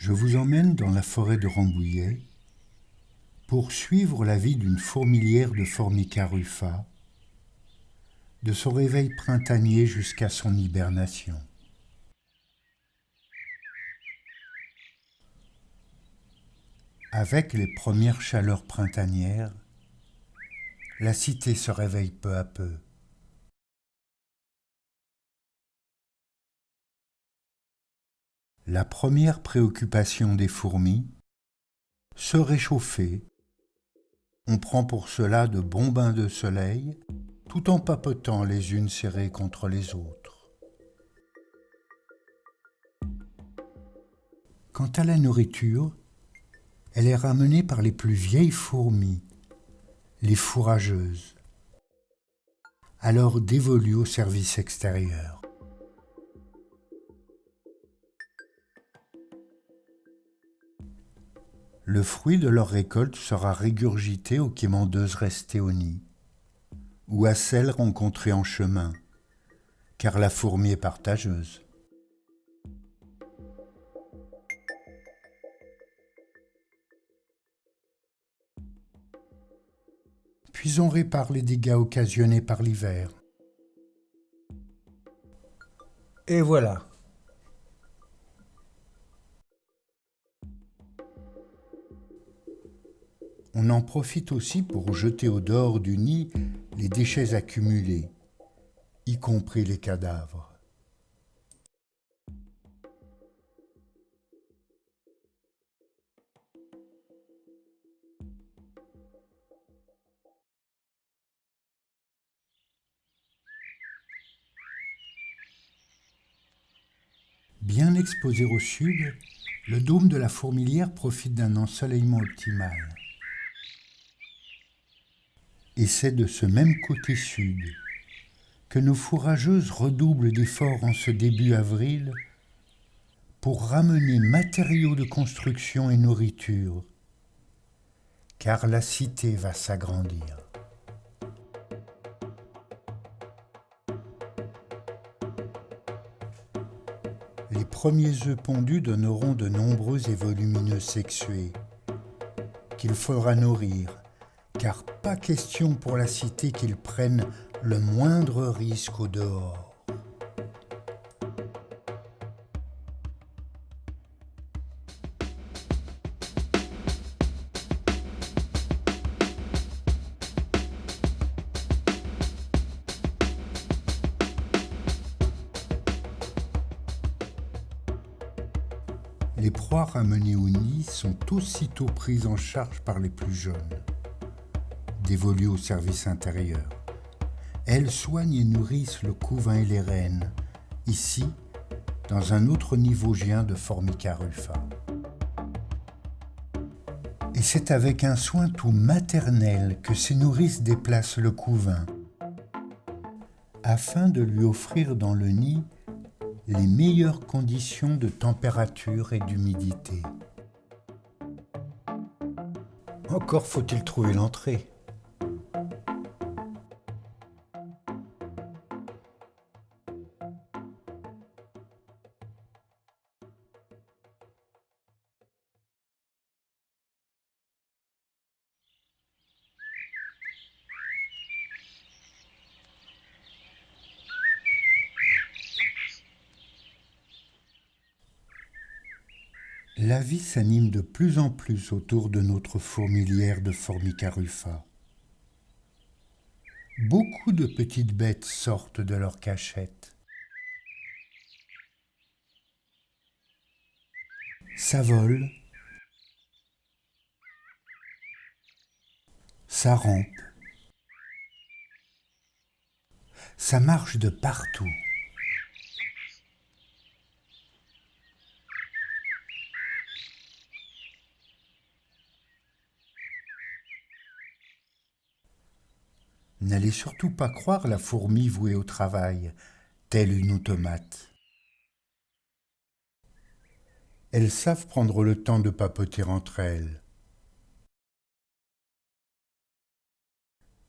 Je vous emmène dans la forêt de Rambouillet pour suivre la vie d'une fourmilière de Formica rufa, de son réveil printanier jusqu'à son hibernation. Avec les premières chaleurs printanières, la cité se réveille peu à peu. La première préoccupation des fourmis, se réchauffer. On prend pour cela de bons bains de soleil, tout en papotant les unes serrées contre les autres. Quant à la nourriture, elle est ramenée par les plus vieilles fourmis, les fourrageuses, alors dévolues au service extérieur. Le fruit de leur récolte sera régurgité aux quémandeuses restées au nid, ou à celles rencontrées en chemin, car la fourmi est partageuse. Puis on répare les dégâts occasionnés par l'hiver. Et voilà. On en profite aussi pour jeter au dehors du nid les déchets accumulés, y compris les cadavres. Bien exposé au sud, le dôme de la fourmilière profite d'un ensoleillement optimal. Et c'est de ce même côté sud que nos fourrageuses redoublent d'efforts en ce début avril pour ramener matériaux de construction et nourriture, car la cité va s'agrandir. Les premiers œufs pondus donneront de nombreux et volumineux sexués, qu'il faudra nourrir, car pas question pour la cité qu'ils prennent le moindre risque au dehors. Les proies ramenées au nid sont aussitôt prises en charge par les plus jeunes, dévolues au service intérieur. Elles soignent et nourrissent le couvain et les reines, ici, dans un autre nid vosgien de Formica rufa. Et c'est avec un soin tout maternel que ces nourrices déplacent le couvain, afin de lui offrir dans le nid les meilleures conditions de température et d'humidité. Encore faut-il trouver l'entrée. La vie s'anime de plus en plus autour de notre fourmilière de Formica rufa. Beaucoup de petites bêtes sortent de leur cachette. Ça vole, ça rampe, ça marche de partout. N'allez surtout pas croire la fourmi vouée au travail, telle une automate. Elles savent prendre le temps de papoter entre elles.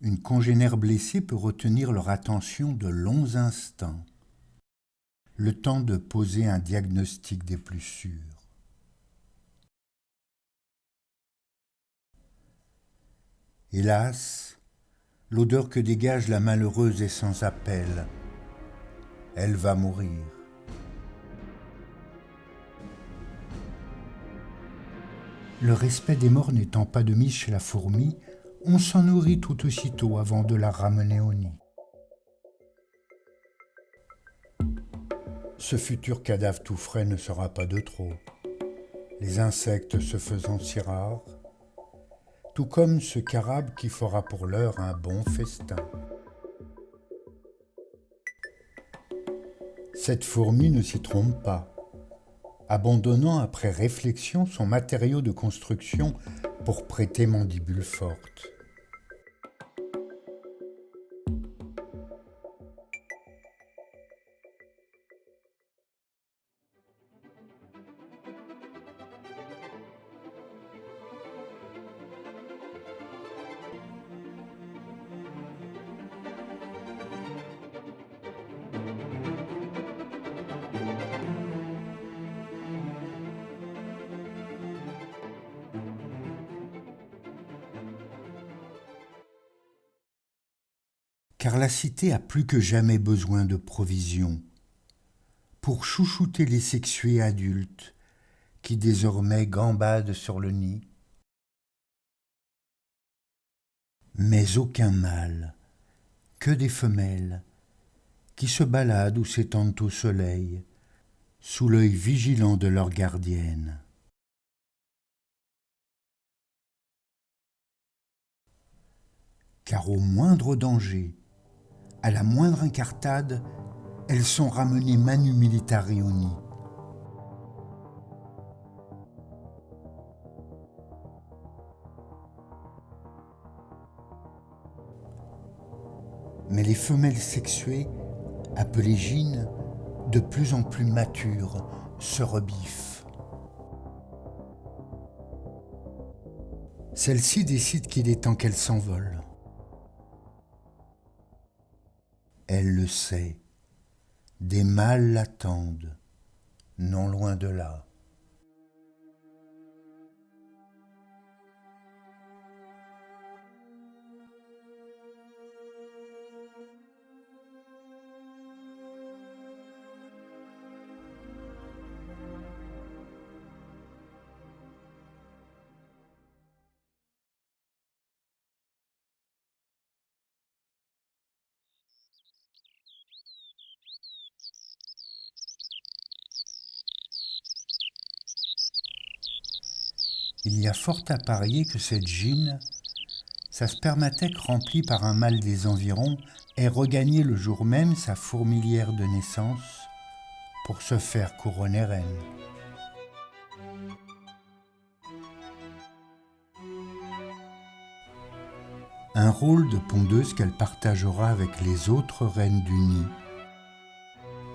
Une congénère blessée peut retenir leur attention de longs instants, le temps de poser un diagnostic des plus sûrs. Hélas, l'odeur que dégage la malheureuse est sans appel. Elle va mourir. Le respect des morts n'étant pas de mise chez la fourmi, on s'en nourrit tout aussitôt avant de la ramener au nid. Ce futur cadavre tout frais ne sera pas de trop, les insectes se faisant si rares, tout comme ce carabe qui fera pour l'heure un bon festin. Cette fourmi ne s'y trompe pas, abandonnant après réflexion son matériau de construction pour prêter mandibule forte. Car la cité a plus que jamais besoin de provisions pour chouchouter les sexués adultes qui désormais gambadent sur le nid. Mais aucun mâle, que des femelles qui se baladent ou s'étendent au soleil sous l'œil vigilant de leur gardienne. Car au moindre danger, à la moindre incartade, elles sont ramenées manu militari au nid. Mais les femelles sexuées, appelées gynes, de plus en plus matures, se rebiffent. Celle-ci décide qu'il est temps qu'elle s'envole. Elle le sait, des mâles l'attendent, non loin de là. Il y a fort à parier que cette gyne, sa spermathèque remplie par un mâle des environs, ait regagné le jour même sa fourmilière de naissance pour se faire couronner reine. Un rôle de pondeuse qu'elle partagera avec les autres reines du nid,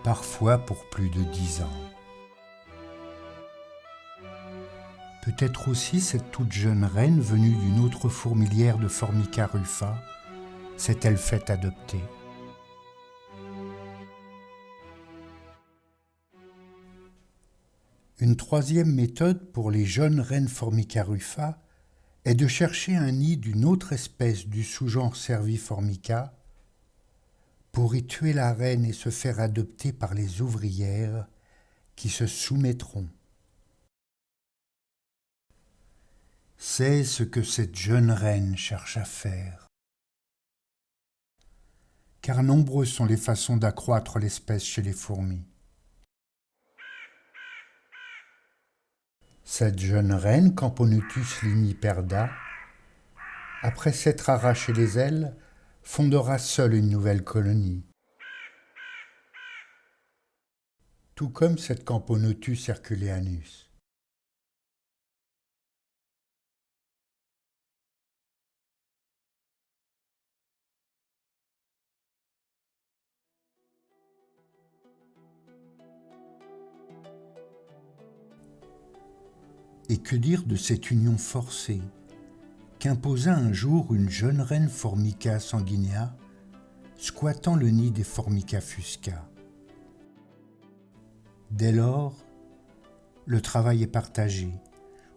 parfois pour plus de 10 ans. Peut-être aussi cette toute jeune reine venue d'une autre fourmilière de Formica rufa s'est-elle faite adopter. Une troisième méthode pour les jeunes reines Formica rufa est de chercher un nid d'une autre espèce du sous-genre Cerviformica pour y tuer la reine et se faire adopter par les ouvrières qui se soumettront. C'est ce que cette jeune reine cherche à faire. Car nombreuses sont les façons d'accroître l'espèce chez les fourmis. Cette jeune reine, Camponotus liniperda, après s'être arraché les ailes, fondera seule une nouvelle colonie. Tout comme cette Camponotus herculeanus. Et que dire de cette union forcée qu'imposa un jour une jeune reine Formica sanguinea, squattant le nid des Formica fusca. Dès lors, le travail est partagé,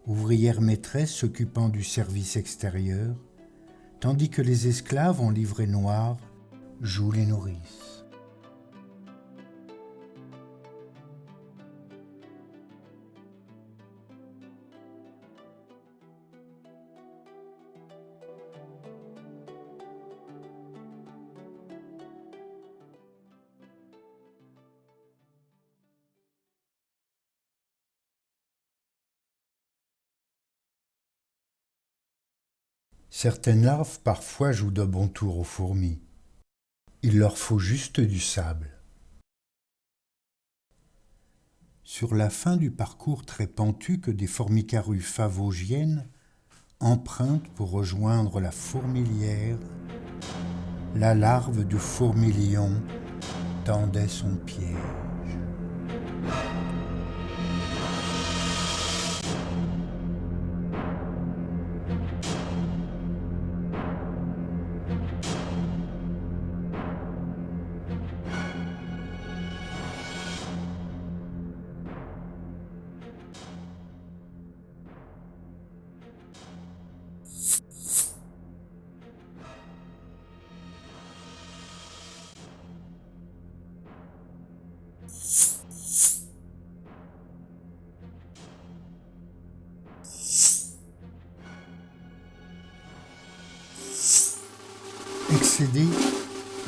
ouvrière maîtresse s'occupant du service extérieur, tandis que les esclaves en livrée noire jouent les nourrices. Certaines larves parfois jouent de bons tours aux fourmis. Il leur faut juste du sable. Sur la fin du parcours très pentu que des formicaruffes vosgiennes empruntent pour rejoindre la fourmilière, la larve du fourmilion tendait son piège. Excédée,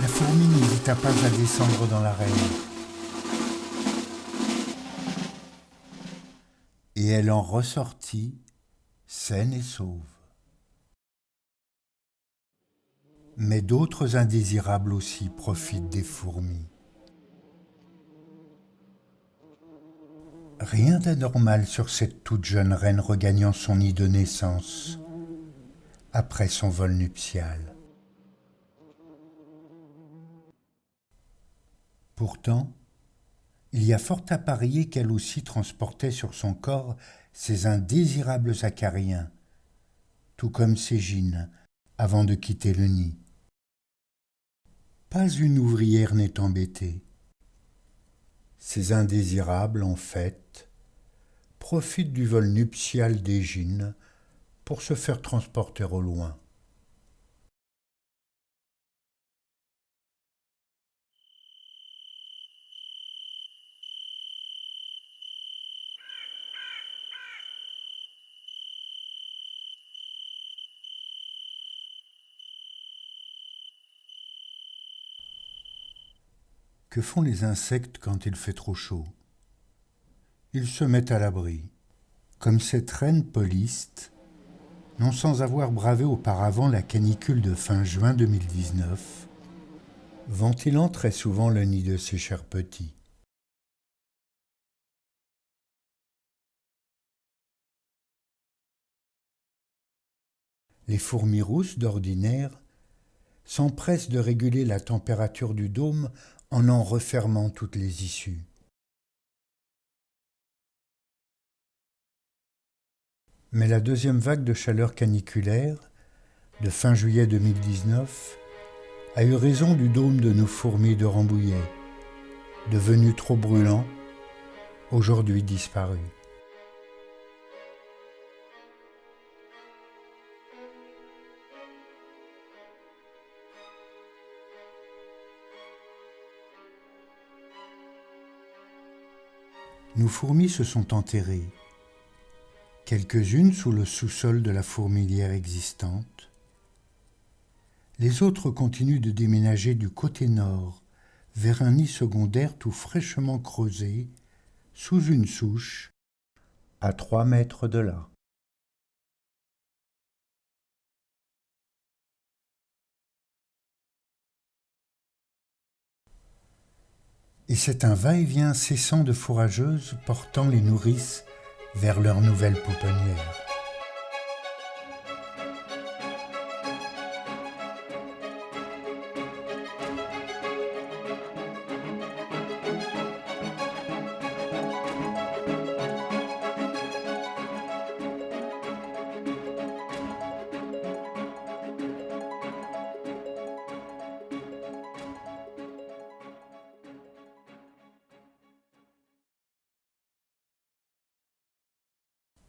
la fourmi n'hésita pas à descendre dans l'arène. Et elle en ressortit, saine et sauve. Mais d'autres indésirables aussi profitent des fourmis. Rien d'anormal sur cette toute jeune reine regagnant son nid de naissance, après son vol nuptial. Pourtant, il y a fort à parier qu'elle aussi transportait sur son corps ces indésirables acariens, tout comme Ségine, avant de quitter le nid. Pas une ouvrière n'est embêtée. Ces indésirables, en fait, profitent du vol nuptial d'Égine pour se faire transporter au loin. Que font les insectes quand il fait trop chaud? Ils se mettent à l'abri, comme cette reine Polyste, non sans avoir bravé auparavant la canicule de fin juin 2019, ventilant très souvent le nid de ses chers petits. Les fourmis rousses, d'ordinaire, s'empressent de réguler la température du dôme en refermant toutes les issues. Mais la deuxième vague de chaleur caniculaire, de fin juillet 2019, a eu raison du dôme de nos fourmis de Rambouillet, devenu trop brûlant, aujourd'hui disparu. Nos fourmis se sont enterrées, quelques-unes sous le sous-sol de la fourmilière existante. Les autres continuent de déménager du côté nord, vers un nid secondaire tout fraîchement creusé, sous une souche, à 3 mètres de là. Et c'est un va-et-vient incessant de fourrageuses portant les nourrices vers leur nouvelle pouponnière.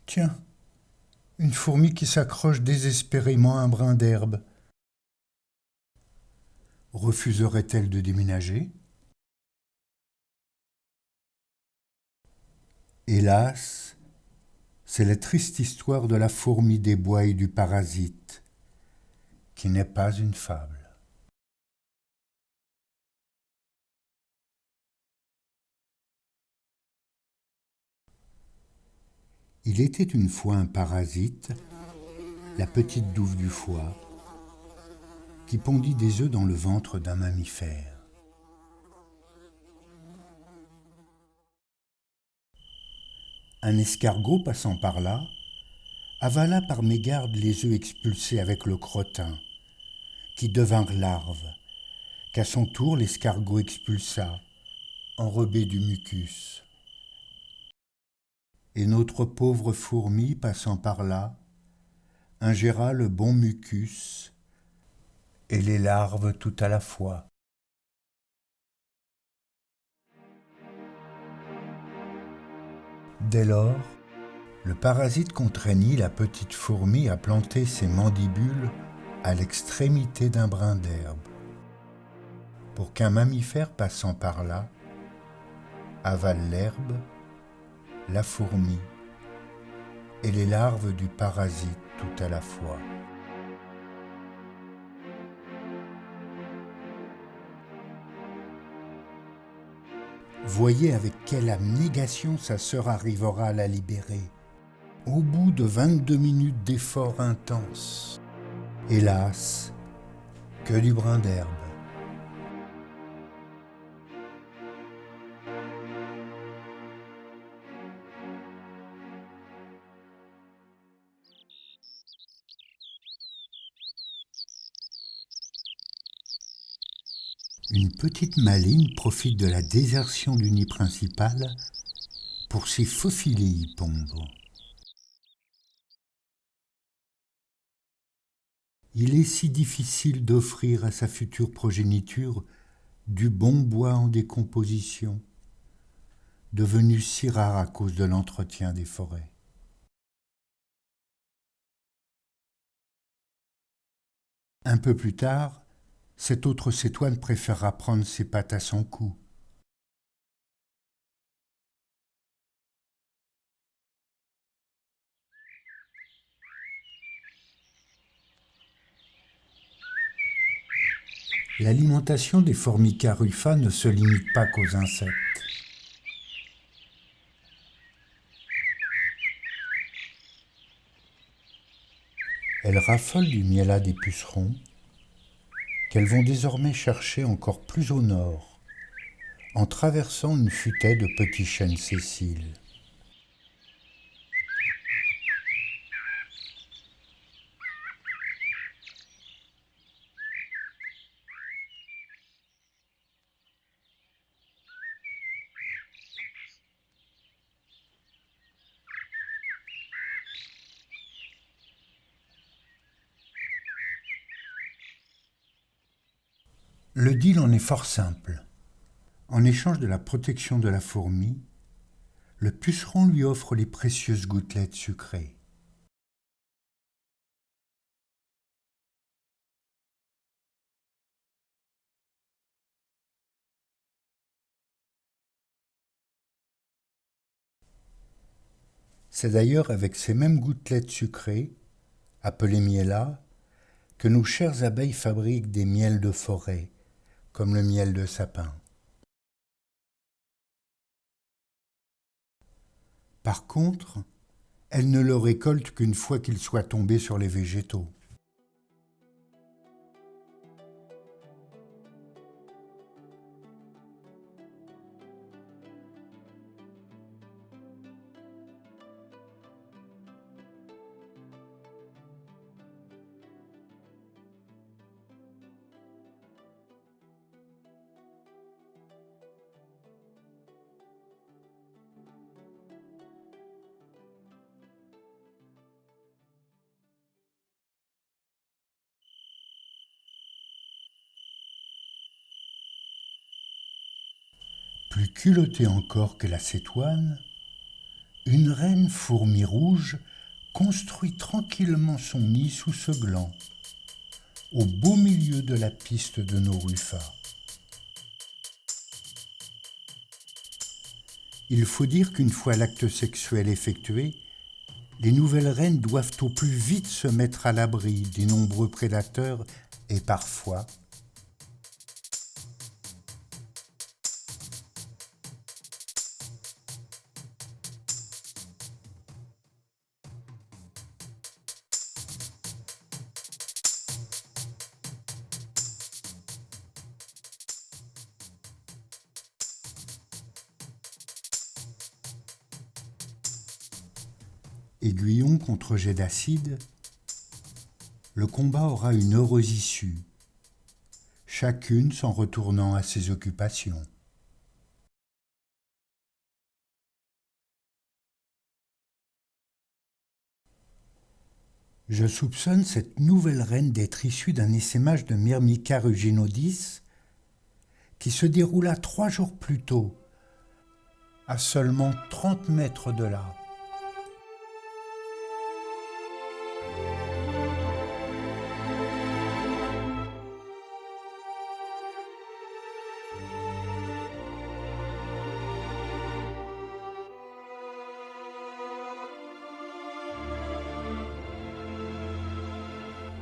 Tiens, une fourmi qui s'accroche désespérément à un brin d'herbe. Refuserait-elle de déménager? Hélas, c'est la triste histoire de la fourmi des bois et du parasite, qui n'est pas une fable. Il était une fois un parasite, la petite douve du foie, qui pondit des œufs dans le ventre d'un mammifère. Un escargot passant par là avala par mégarde les œufs expulsés avec le crottin, qui devinrent larves, qu'à son tour l'escargot expulsa, enrobé du mucus. Et notre pauvre fourmi passant par là ingéra le bon mucus et les larves tout à la fois. Dès lors, le parasite contraignit la petite fourmi à planter ses mandibules à l'extrémité d'un brin d'herbe, pour qu'un mammifère passant par là avale l'herbe, la fourmi et les larves du parasite tout à la fois. Voyez avec quelle abnégation sa sœur arrivera à la libérer, au bout de 22 minutes d'efforts intenses. Hélas, que du brin d'herbe. Une petite maligne profite de la désertion du nid principal pour s'y faufiler y pondre. Il est si difficile d'offrir à sa future progéniture du bon bois en décomposition, devenu si rare à cause de l'entretien des forêts. Un peu plus tard, cette autre cétoine préférera prendre ses pattes à son cou. L'alimentation des Formica rufa ne se limite pas qu'aux insectes. Elles raffolent du miella des pucerons, qu'elles vont désormais chercher encore plus au nord, en traversant une futaie de petits chênes sessiles. Le deal en est fort simple. En échange de la protection de la fourmi, le puceron lui offre les précieuses gouttelettes sucrées. C'est d'ailleurs avec ces mêmes gouttelettes sucrées, appelées miella, que nos chères abeilles fabriquent des miels de forêt, comme le miel de sapin. Par contre, elles ne le récoltent qu'une fois qu'il soit tombé sur les végétaux. Plus culottée encore que la cétoine, une reine fourmi rouge construit tranquillement son nid sous ce gland, au beau milieu de la piste de nos ruffas. Il faut dire qu'une fois l'acte sexuel effectué, les nouvelles reines doivent au plus vite se mettre à l'abri des nombreux prédateurs et parfois aiguillon contre jet d'acide, le combat aura une heureuse issue, chacune s'en retournant à ses occupations. Je soupçonne cette nouvelle reine d'être issue d'un essaimage de Myrmica ruginodis qui se déroula 3 jours plus tôt, à seulement 30 mètres de là.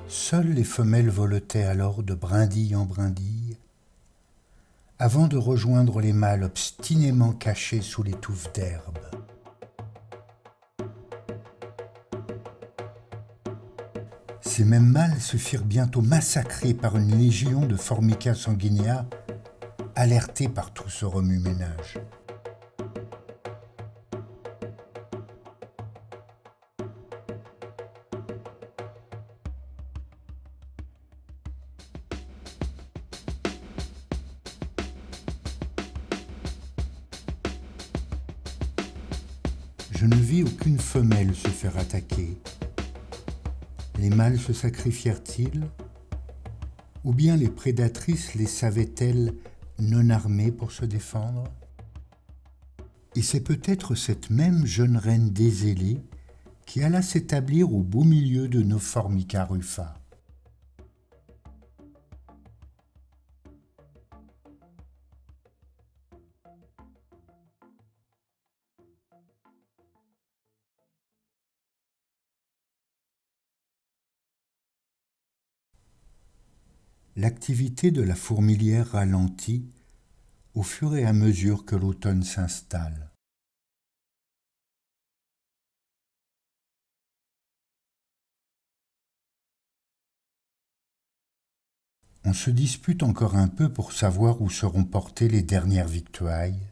Seules les femelles voletaient alors de brindille en brindille, avant de rejoindre les mâles obstinément cachés sous les touffes d'herbe. Ces mêmes mâles se firent bientôt massacrer par une légion de Formica sanguinea, alertés par tout ce remue-ménage. Je ne vis aucune femelle se faire attaquer. Les mâles se sacrifièrent-ils? Ou bien les prédatrices les savaient-elles non armées pour se défendre? Et c'est peut-être cette même jeune reine dézélée qui alla s'établir au beau milieu de nos Formica ruffa. L'activité de la fourmilière ralentit au fur et à mesure que l'automne s'installe. On se dispute encore un peu pour savoir où seront portées les dernières victuailles.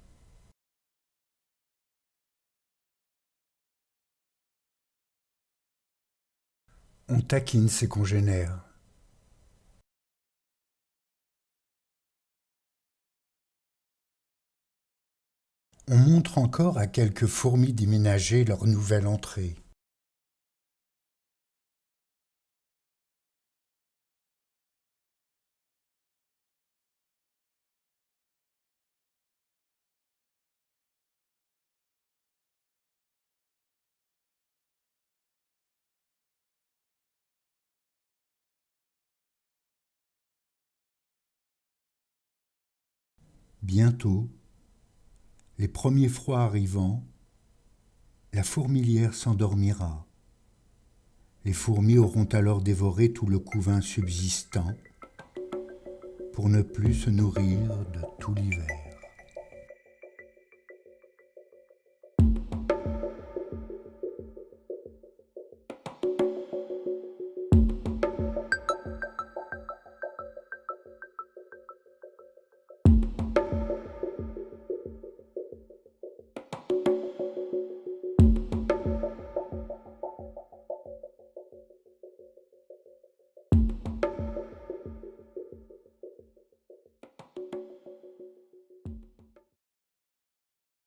On taquine ses congénères. On montre encore à quelques fourmis déménagées leur nouvelle entrée. Bientôt, les premiers froids arrivant, la fourmilière s'endormira. Les fourmis auront alors dévoré tout le couvain subsistant pour ne plus se nourrir de tout l'hiver.